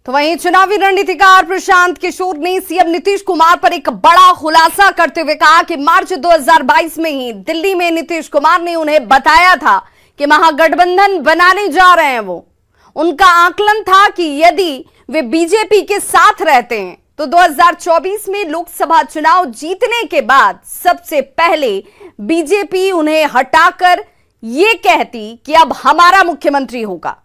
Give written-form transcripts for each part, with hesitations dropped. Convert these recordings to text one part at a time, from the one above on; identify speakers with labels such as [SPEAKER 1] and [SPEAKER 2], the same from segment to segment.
[SPEAKER 1] तो वहीं चुनावी रणनीतिकार प्रशांत किशोर ने सीएम नीतीश कुमार पर एक बड़ा खुलासा करते हुए कहा कि मार्च 2022 में ही दिल्ली में नीतीश कुमार ने उन्हें बताया था कि महागठबंधन बनाने जा रहे हैं। वो उनका आकलन था कि यदि वे बीजेपी के साथ रहते हैं तो 2024 में लोकसभा चुनाव जीतने के बाद सबसे पहले बीजेपी उन्हें हटाकर ये कहती कि अब हमारा मुख्यमंत्री होगा।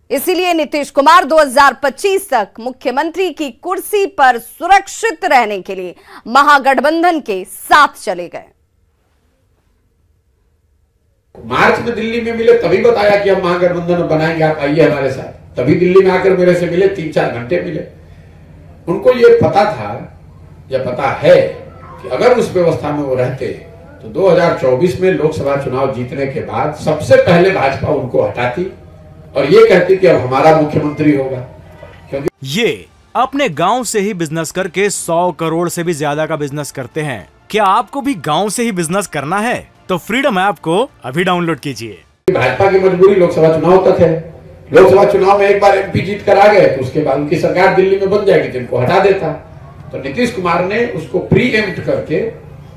[SPEAKER 1] इसीलिए नीतीश कुमार 2025 तक मुख्यमंत्री की कुर्सी पर सुरक्षित रहने के लिए महागठबंधन के साथ चले गए।
[SPEAKER 2] मार्च में दिल्ली में मिले तभी बताया कि हम महागठबंधन बनाएंगे, आप आइए हमारे साथ। तभी दिल्ली में आकर मेरे से मिले, 3-4 घंटे मिले। उनको ये पता था या पता है कि अगर उस व्यवस्था में वो रहते तो 2024 में लोकसभा चुनाव जीतने के बाद सबसे पहले भाजपा उनको हटाती और ये कहती कि अब हमारा मुख्यमंत्री होगा। क्योंकि
[SPEAKER 3] ये अपने गांव से ही बिजनेस करके 100 करोड़ से भी ज्यादा का बिजनेस करते हैं। क्या आपको भी गांव से ही बिजनेस करना है? तो फ्रीडम ऐप को अभी डाउनलोड कीजिए।
[SPEAKER 2] भाजपा की मजबूरी लोकसभा चुनाव तक है। लोकसभा चुनाव में एक बार एमपी जीत कर आ गए तो उसके बाद उनकी सरकार दिल्ली में बन जाएगी, जिनको हटा देता। तो नीतीश कुमार ने उसको प्री एम्प्ट करके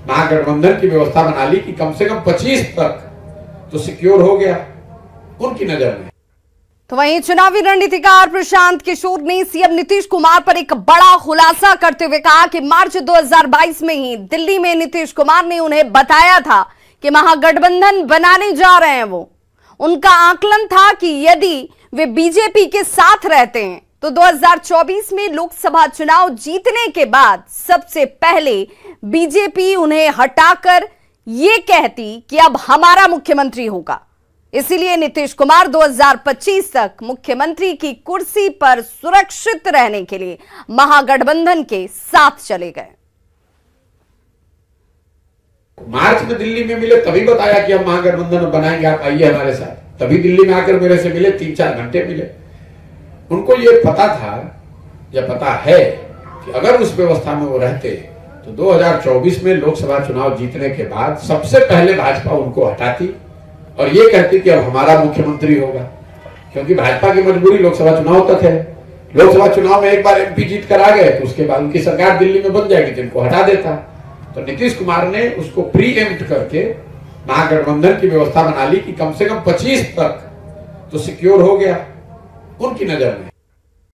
[SPEAKER 2] महागठबंधन की व्यवस्था बना ली कि कम से कम 25 तक तो सिक्योर हो गया उनकी नजर में।
[SPEAKER 1] तो वहीं चुनावी रणनीतिकार प्रशांत किशोर ने सीएम नीतीश कुमार पर एक बड़ा खुलासा करते हुए कहा कि मार्च 2022 में ही दिल्ली में नीतीश कुमार ने उन्हें बताया था कि महागठबंधन बनाने जा रहे हैं। वो उनका आकलन था कि यदि वे बीजेपी के साथ रहते हैं तो 2024 में लोकसभा चुनाव जीतने के बाद सबसे पहले बीजेपी उन्हें हटाकर ये कहती कि अब हमारा मुख्यमंत्री होगा। इसीलिए नीतीश कुमार 2025 तक मुख्यमंत्री की कुर्सी पर सुरक्षित रहने के लिए महागठबंधन के साथ चले गए।
[SPEAKER 2] मार्च में दिल्ली में मिले तभी बताया कि हम महागठबंधन बनाएंगे, आप आइए हमारे साथ। तभी दिल्ली में आकर मेरे से मिले, 3-4 घंटे मिले। उनको ये पता था या पता है कि अगर उस व्यवस्था में वो रहते तो 2024 में लोकसभा चुनाव जीतने के बाद सबसे पहले भाजपा उनको हटाती और ये कहती कि अब हमारा मुख्यमंत्री होगा। क्योंकि भाजपा की मजबूरी लोकसभा चुनाव तक है। लोकसभा चुनाव में एक बार एमपी जीत कर आ गए तो उसके बाद उनकी सरकार दिल्ली में बन जाएगी, जिनको हटा देता। तो नीतीश कुमार ने उसको प्री एम्प्ट करके महागठबंधन की व्यवस्था बना ली कि कम से कम 25 तक तो सिक्योर हो गया उनकी नजर में।